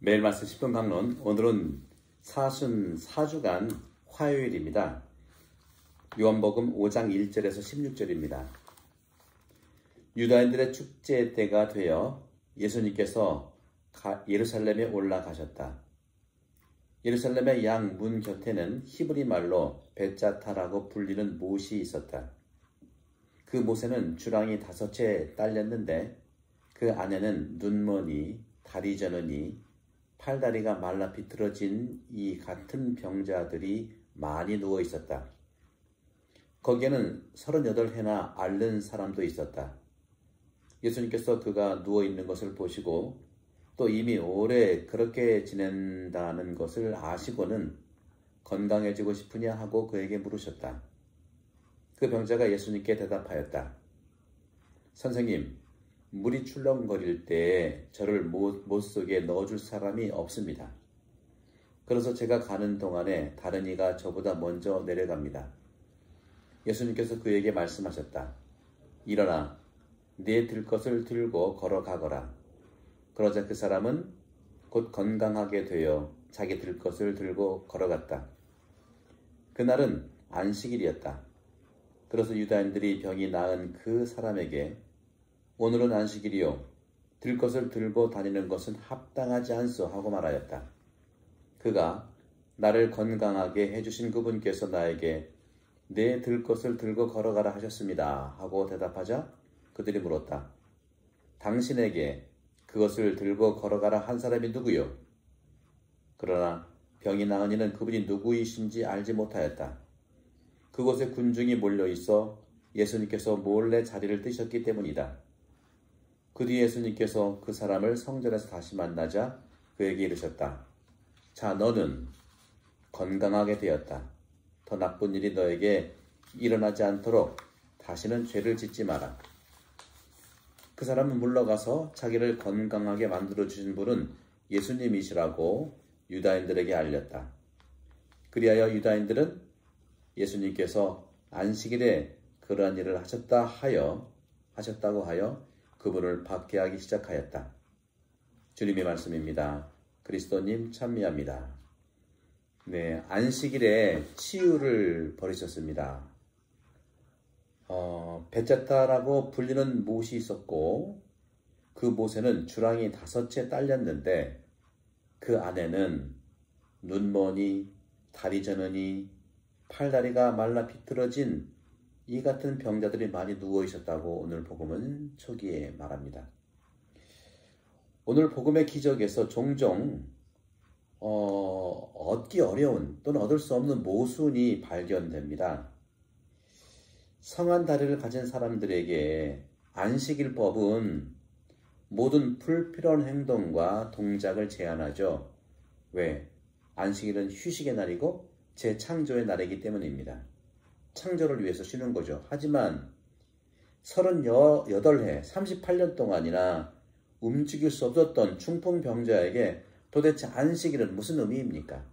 매일 말씀 10분 강론, 오늘은 44주간 화요일입니다. 요한복음 5장 1절에서 16절입니다. 유다인들의 축제 때가 되어 예수님께서 예루살렘에 올라가셨다. 예루살렘의 양문 곁에는 히브리 말로 벳자타라고 불리는 못이 있었다. 그 못에는 주랑이 5채 딸렸는데 그 안에는 눈머니, 다리 저느니, 팔다리가 말라 비틀어진 이 같은 병자들이 많이 누워 있었다. 거기에는 38해나 앓는 사람도 있었다. 예수님께서 그가 누워 있는 것을 보시고 또 이미 오래 그렇게 지낸다는 것을 아시고는 건강해지고 싶으냐 하고 그에게 물으셨다. 그 병자가 예수님께 대답하였다. 선생님, 물이 출렁거릴 때 저를 못 속에 넣어줄 사람이 없습니다. 그래서 제가 가는 동안에 다른 이가 저보다 먼저 내려갑니다. 예수님께서 그에게 말씀하셨다. 일어나 네 들 것을 들고 걸어가거라. 그러자 그 사람은 곧 건강하게 되어 자기 들 것을 들고 걸어갔다. 그날은 안식일이었다. 그래서 유다인들이 병이 나은 그 사람에게 오늘은 안식일이요. 들 것을 들고 다니는 것은 합당하지 않소 하고 말하였다. 그가 나를 건강하게 해주신 그분께서 나에게 내 들 것을 들고 걸어가라 하셨습니다 하고 대답하자 그들이 물었다. 당신에게 그것을 들고 걸어가라 한 사람이 누구요? 그러나 병이 나은 이는 그분이 누구이신지 알지 못하였다. 그곳에 군중이 몰려있어 예수님께서 몰래 자리를 뜨셨기 때문이다. 그 뒤에 예수님께서 그 사람을 성전에서 다시 만나자 그에게 이르셨다. 자, 너는 건강하게 되었다. 더 나쁜 일이 너에게 일어나지 않도록 다시는 죄를 짓지 마라. 그 사람은 물러가서 자기를 건강하게 만들어주신 분은 예수님이시라고 유다인들에게 알렸다. 그리하여 유다인들은 예수님께서 안식일에 그러한 일을 하셨다고 하여 그분을 박해하기 시작하였다. 주님의 말씀입니다. 그리스도님 찬미합니다. 네, 안식일에 치유를 벌이셨습니다. 벳자타라고 불리는 못이 있었고 그 못에는 주랑이 5채 딸렸는데 그 안에는 눈머니, 다리 저느니, 팔다리가 말라 비틀어진 이 같은 병자들이 많이 누워 있었다고 오늘 복음은 초기에 말합니다. 오늘 복음의 기적에서 종종 얻기 어려운 또는 얻을 수 없는 모순이 발견됩니다. 성한 다리를 가진 사람들에게 안식일법은 모든 불필요한 행동과 동작을 제한하죠. 왜? 안식일은 휴식의 날이고 재창조의 날이기 때문입니다. 창조를 위해서 쉬는 거죠. 하지만 38해, 38년 동안이나 움직일 수 없었던 중풍병자에게 도대체 안식일은 무슨 의미입니까?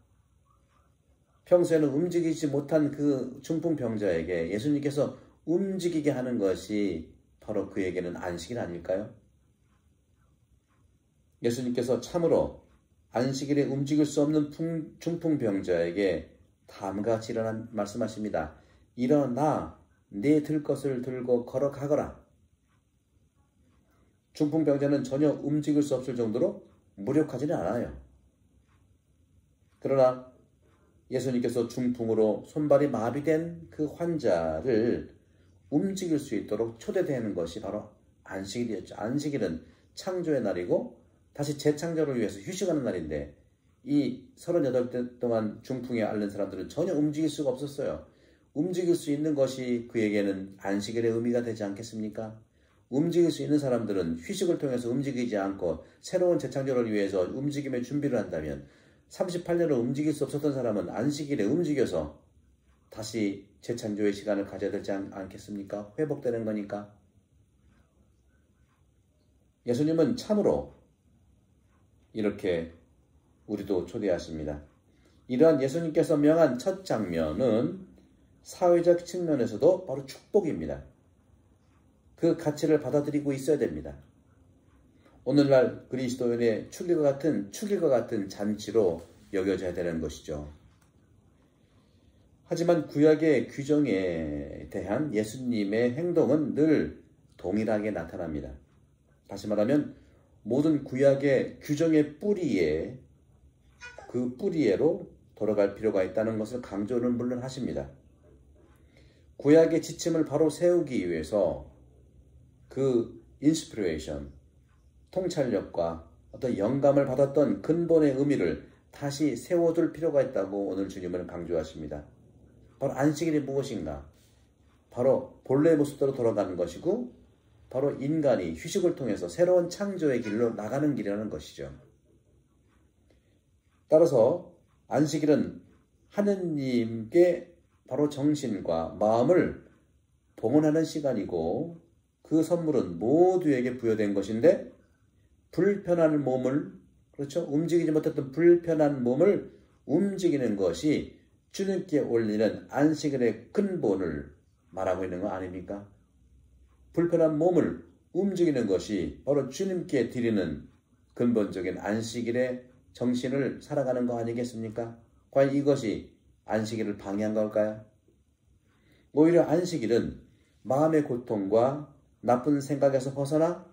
평소에는 움직이지 못한 그 중풍병자에게 예수님께서 움직이게 하는 것이 바로 그에게는 안식일 아닐까요? 예수님께서 참으로 안식일에 움직일 수 없는 중풍병자에게 다음과 같이 말씀하십니다. 일어나 네 들 것을 들고 걸어가거라. 중풍병자는 전혀 움직일 수 없을 정도로 무력하지는 않아요. 그러나 예수님께서 중풍으로 손발이 마비된 그 환자를 움직일 수 있도록 초대되는 것이 바로 안식일이었죠. 안식일은 창조의 날이고 다시 재창조를 위해서 휴식하는 날인데 이 38대 동안 중풍에 앓는 사람들은 전혀 움직일 수가 없었어요. 움직일 수 있는 것이 그에게는 안식일의 의미가 되지 않겠습니까? 움직일 수 있는 사람들은 휴식을 통해서 움직이지 않고 새로운 재창조를 위해서 움직임의 준비를 한다면 38년을 움직일 수 없었던 사람은 안식일에 움직여서 다시 재창조의 시간을 가져야 되지 않겠습니까? 회복되는 거니까. 예수님은 참으로 이렇게 우리도 초대하십니다. 이러한 예수님께서 명한 첫 장면은 사회적 측면에서도 바로 축복입니다. 그 가치를 받아들이고 있어야 됩니다. 오늘날 그리스도인의 축일과 같은 잔치로 여겨져야 되는 것이죠. 하지만 구약의 규정에 대한 예수님의 행동은 늘 동일하게 나타납니다. 다시 말하면 모든 구약의 규정의 뿌리에 그 뿌리에로 돌아갈 필요가 있다는 것을 강조는 물론 하십니다. 구약의 지침을 바로 세우기 위해서 그 인스피레이션, 통찰력과 어떤 영감을 받았던 근본의 의미를 다시 세워둘 필요가 있다고 오늘 주님은 강조하십니다. 바로 안식일이 무엇인가? 바로 본래의 모습대로 돌아가는 것이고 바로 인간이 휴식을 통해서 새로운 창조의 길로 나가는 길이라는 것이죠. 따라서 안식일은 하느님께 바로 정신과 마음을 봉헌하는 시간이고 그 선물은 모두에게 부여된 것인데 불편한 몸을 움직이지 못했던 불편한 몸을 움직이는 것이 주님께 올리는 안식일의 근본을 말하고 있는 거 아닙니까? 불편한 몸을 움직이는 것이 바로 주님께 드리는 근본적인 안식일의 정신을 살아가는 거 아니겠습니까? 과연 이것이 안식일을 방해한 걸까요? 오히려 안식일은 마음의 고통과 나쁜 생각에서 벗어나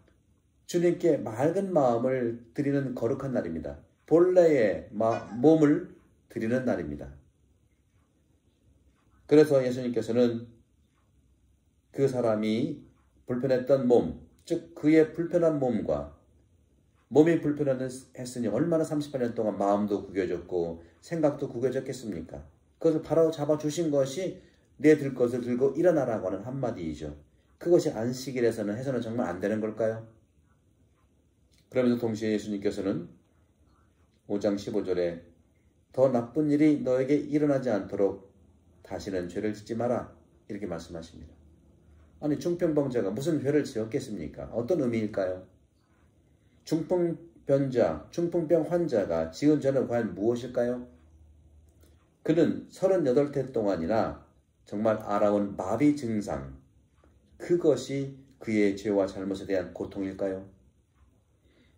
주님께 맑은 마음을 드리는 거룩한 날입니다. 본래의 몸을 드리는 날입니다. 그래서 예수님께서는 그 사람이 불편했던 몸, 즉 그의 불편한 몸과 몸이 불편했으니 얼마나 38년 동안 마음도 구겨졌고 생각도 구겨졌겠습니까? 그것을 바로 잡아주신 것이 내 들 것을 들고 일어나라고 하는 한마디이죠. 그것이 안식일에서는 해서는 정말 안 되는 걸까요? 그러면서 동시에 예수님께서는 5장 15절에 더 나쁜 일이 너에게 일어나지 않도록 다시는 죄를 짓지 마라 이렇게 말씀하십니다. 아니 중풍병자가 무슨 죄를 지었겠습니까? 어떤 의미일까요? 중풍병 환자가 지은 죄는 과연 무엇일까요? 그는 38태 동안이나 정말 알아온 마비 증상, 그것이 그의 죄와 잘못에 대한 고통일까요?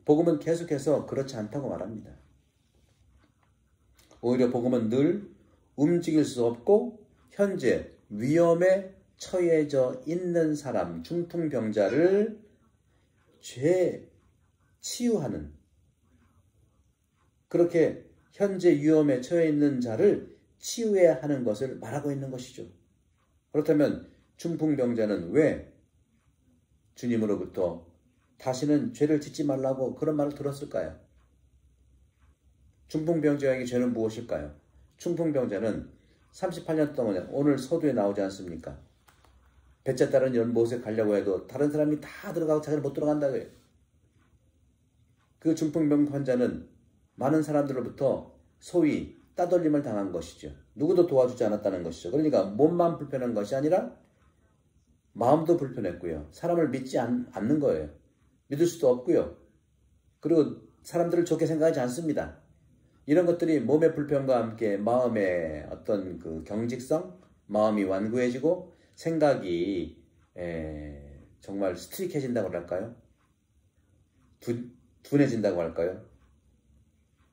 복음은 계속해서 그렇지 않다고 말합니다. 오히려 복음은 늘 움직일 수 없고 현재 위험에 처해져 있는 사람, 중풍병자를 죄 치유하는, 그렇게 현재 위험에 처해 있는 자를 치유해야 하는 것을 말하고 있는 것이죠. 그렇다면 중풍병자는 왜 주님으로부터 다시는 죄를 짓지 말라고 그런 말을 들었을까요? 중풍병자에게 죄는 무엇일까요? 중풍병자는 38년 동안에 오늘 서두에 나오지 않습니까? 배째 따른 연못에 가려고 해도 다른 사람이 다 들어가고 자기는 못 들어간다고 해요. 그 중풍병 환자는 많은 사람들로부터 소위 따돌림을 당한 것이죠. 누구도 도와주지 않았다는 것이죠. 그러니까 몸만 불편한 것이 아니라 마음도 불편했고요. 사람을 믿지 않는 거예요. 믿을 수도 없고요. 그리고 사람들을 좋게 생각하지 않습니다. 이런 것들이 몸의 불편과 함께 마음의 어떤 그 경직성, 마음이 완고해지고 생각이 정말 스트릭해진다고 할까요? 둔해진다고 할까요?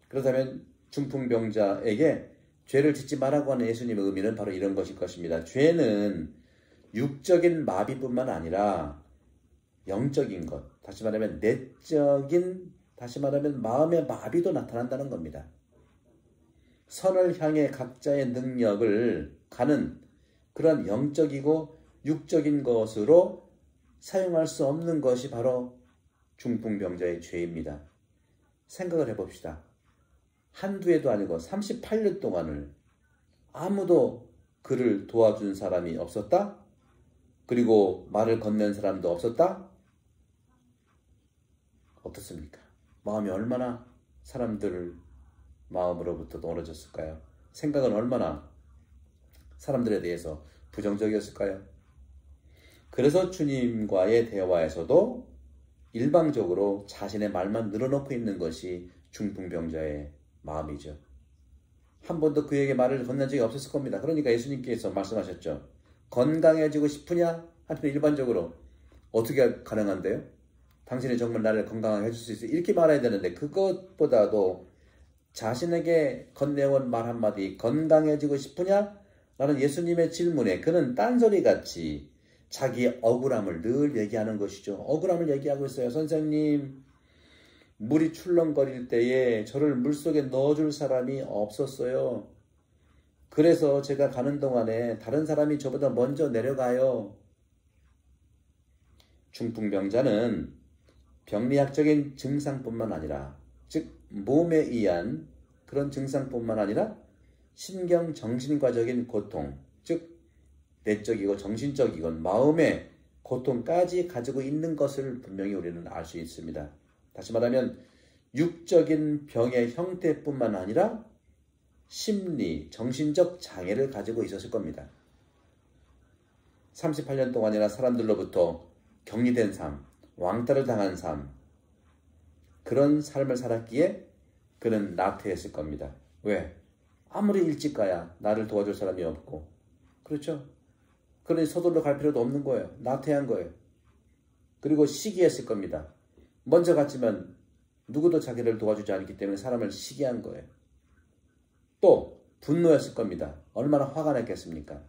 그렇다면 중풍병자에게 죄를 짓지 말라고 하는 예수님의 의미는 바로 이런 것일 것입니다. 죄는 육적인 마비뿐만 아니라 영적인 것, 다시 말하면 내적인, 다시 말하면 마음의 마비도 나타난다는 겁니다. 선을 향해 각자의 능력을 가는 그런 영적이고 육적인 것으로 사용할 수 없는 것이 바로 중풍병자의 죄입니다. 생각을 해봅시다. 한두 해도 아니고 38년 동안을 아무도 그를 도와준 사람이 없었다? 그리고 말을 건넨 사람도 없었다? 어떻습니까? 마음이 얼마나 사람들 마음으로부터 멀어졌을까요? 생각은 얼마나 사람들에 대해서 부정적이었을까요? 그래서 주님과의 대화에서도 일방적으로 자신의 말만 늘어놓고 있는 것이 중풍병자의 마음이죠. 한 번도 그에게 말을 건넨 적이 없었을 겁니다. 그러니까 예수님께서 말씀하셨죠. 건강해지고 싶으냐? 하여튼 일반적으로 어떻게 가능한데요? 당신이 정말 나를 건강하게 해줄 수 있어. 이렇게 말해야 되는데 그것보다도 자신에게 건네온 말 한마디 건강해지고 싶으냐? 라는 예수님의 질문에 그는 딴소리같이 자기의 억울함을 늘 얘기하는 것이죠. 억울함을 얘기하고 있어요. 선생님, 물이 출렁거릴 때에 저를 물속에 넣어줄 사람이 없었어요. 그래서 제가 가는 동안에 다른 사람이 저보다 먼저 내려가요. 중풍병자는 병리학적인 증상뿐만 아니라, 즉 몸에 의한 그런 증상뿐만 아니라 신경 정신과적인 고통, 즉 내적이고 정신적이건 마음의 고통까지 가지고 있는 것을 분명히 우리는 알 수 있습니다. 다시 말하면 육적인 병의 형태뿐만 아니라 심리, 정신적 장애를 가지고 있었을 겁니다. 38년 동안이나 사람들로부터 격리된 삶, 왕따를 당한 삶, 그런 삶을 살았기에 그는 나태했을 겁니다. 왜? 아무리 일찍 가야 나를 도와줄 사람이 없고, 그렇죠? 그러니 서둘러 갈 필요도 없는 거예요. 나태한 거예요. 그리고 시기했을 겁니다. 먼저 갔지만 누구도 자기를 도와주지 않기 때문에 사람을 시기한 거예요. 또 분노했을 겁니다. 얼마나 화가 났겠습니까?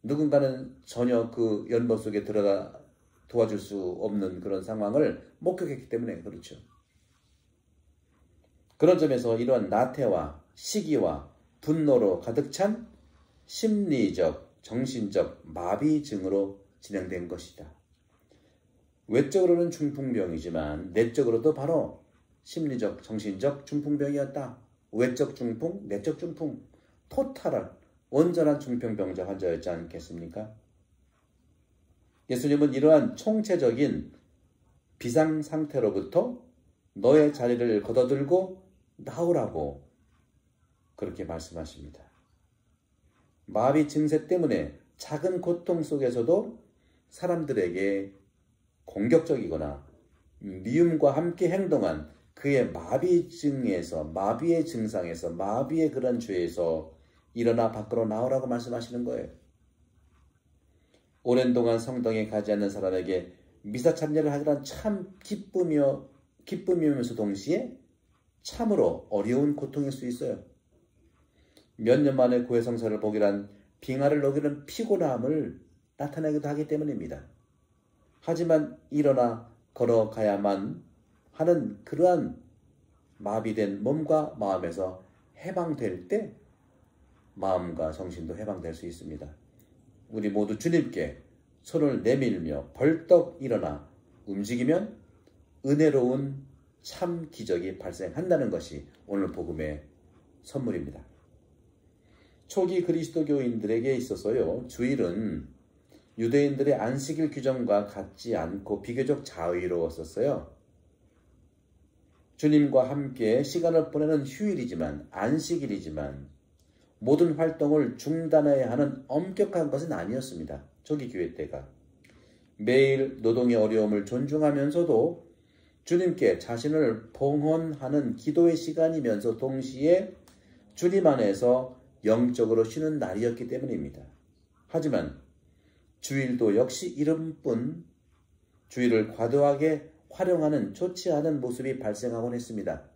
누군가는 전혀 그 연못 속에 들어가 도와줄 수 없는 그런 상황을 목격했기 때문에 그렇죠. 그런 점에서 이러한 나태와 시기와 분노로 가득 찬 심리적, 정신적 마비증으로 진행된 것이다. 외적으로는 중풍병이지만 내적으로도 바로 심리적, 정신적 중풍병이었다. 외적 중풍, 내적 중풍, 토탈한 온전한 중풍병자 환자였지 않겠습니까? 예수님은 이러한 총체적인 비상 상태로부터 너의 자리를 걷어들고 나오라고 그렇게 말씀하십니다. 마비 증세 때문에 작은 고통 속에서도 사람들에게 공격적이거나 미움과 함께 행동한 그의 마비증에서, 마비의 증상에서, 마비의 그런 죄에서 일어나 밖으로 나오라고 말씀하시는 거예요. 오랜 동안 성당에 가지 않는 사람에게 미사참여를 하기란 참 기쁨이면서 동시에 참으로 어려운 고통일 수 있어요. 몇 년 만에 교회 성사를 보기란 빙하를 녹이는 피곤함을 나타내기도 하기 때문입니다. 하지만 일어나 걸어가야만 하는 그러한 마비된 몸과 마음에서 해방될 때 마음과 정신도 해방될 수 있습니다. 우리 모두 주님께 손을 내밀며 벌떡 일어나 움직이면 은혜로운 참 기적이 발생한다는 것이 오늘 복음의 선물입니다. 초기 그리스도교인들에게 있어서요, 주일은 유대인들의 안식일 규정과 같지 않고 비교적 자유로웠었어요. 주님과 함께 시간을 보내는 휴일이지만, 안식일이지만 모든 활동을 중단해야 하는 엄격한 것은 아니었습니다. 초기 교회 때가. 매일 노동의 어려움을 존중하면서도 주님께 자신을 봉헌하는 기도의 시간이면서 동시에 주님 안에서 영적으로 쉬는 날이었기 때문입니다. 하지만 주일도 역시 이름뿐 주일을 과도하게 활용하는 좋지 않은 모습이 발생하곤 했습니다.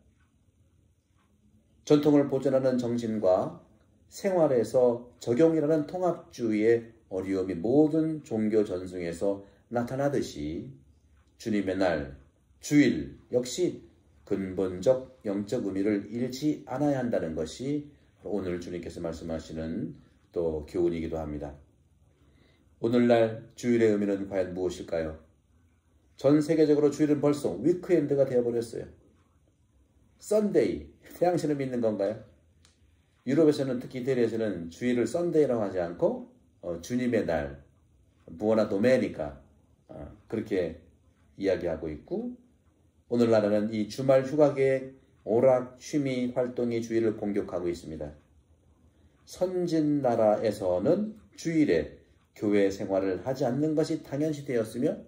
전통을 보존하는 정신과 생활에서 적용이라는 통합주의의 어려움이 모든 종교 전승에서 나타나듯이 주님의 날, 주일 역시 근본적 영적 의미를 잃지 않아야 한다는 것이 오늘 주님께서 말씀하시는 또 교훈이기도 합니다. 오늘날 주일의 의미는 과연 무엇일까요? 전 세계적으로 주일은 벌써 위크엔드가 되어버렸어요. 썬데이, 태양신을 믿는 건가요? 유럽에서는 특히 이태리에서는 주일을 썬데이라고 하지 않고 주님의 날, 부어나 도메니카 그렇게 이야기하고 있고, 오늘날에는 이 주말 휴가계획, 오락, 취미 활동이 주일을 공격하고 있습니다. 선진나라에서는 주일에 교회 생활을 하지 않는 것이 당연시 되었으며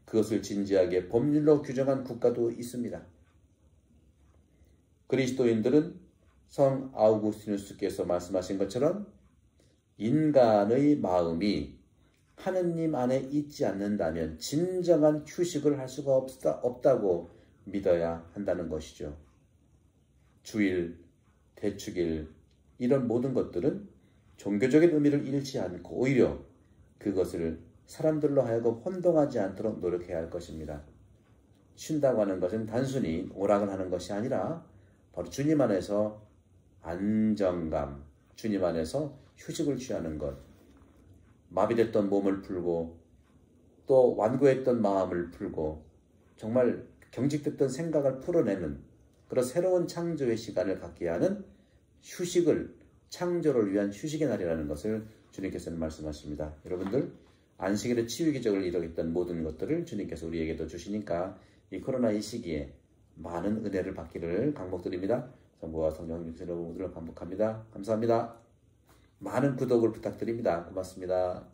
그것을 진지하게 법률로 규정한 국가도 있습니다. 그리스도인들은 성 아우구스티누스께서 말씀하신 것처럼 인간의 마음이 하느님 안에 있지 않는다면 진정한 휴식을 할 수가 없다고 믿어야 한다는 것이죠. 주일, 대축일 이런 모든 것들은 종교적인 의미를 잃지 않고 오히려 그것을 사람들로 하여금 혼동하지 않도록 노력해야 할 것입니다. 쉰다고 하는 것은 단순히 오락을 하는 것이 아니라 바로 주님 안에서 안정감, 주님 안에서 휴식을 취하는 것, 마비됐던 몸을 풀고 또 완고했던 마음을 풀고 정말 경직됐던 생각을 풀어내는 그런 새로운 창조의 시간을 갖게 하는 휴식을, 창조를 위한 휴식의 날이라는 것을 주님께서는 말씀하십니다. 여러분들 안식일의 치유 기적을 이루겠던 모든 것들을 주님께서 우리에게도 주시니까 이 코로나 이 시기에 많은 은혜를 받기를 강복드립니다. 성부와 성령 육신으로 모두를 반복합니다. 감사합니다. 많은 구독을 부탁드립니다. 고맙습니다.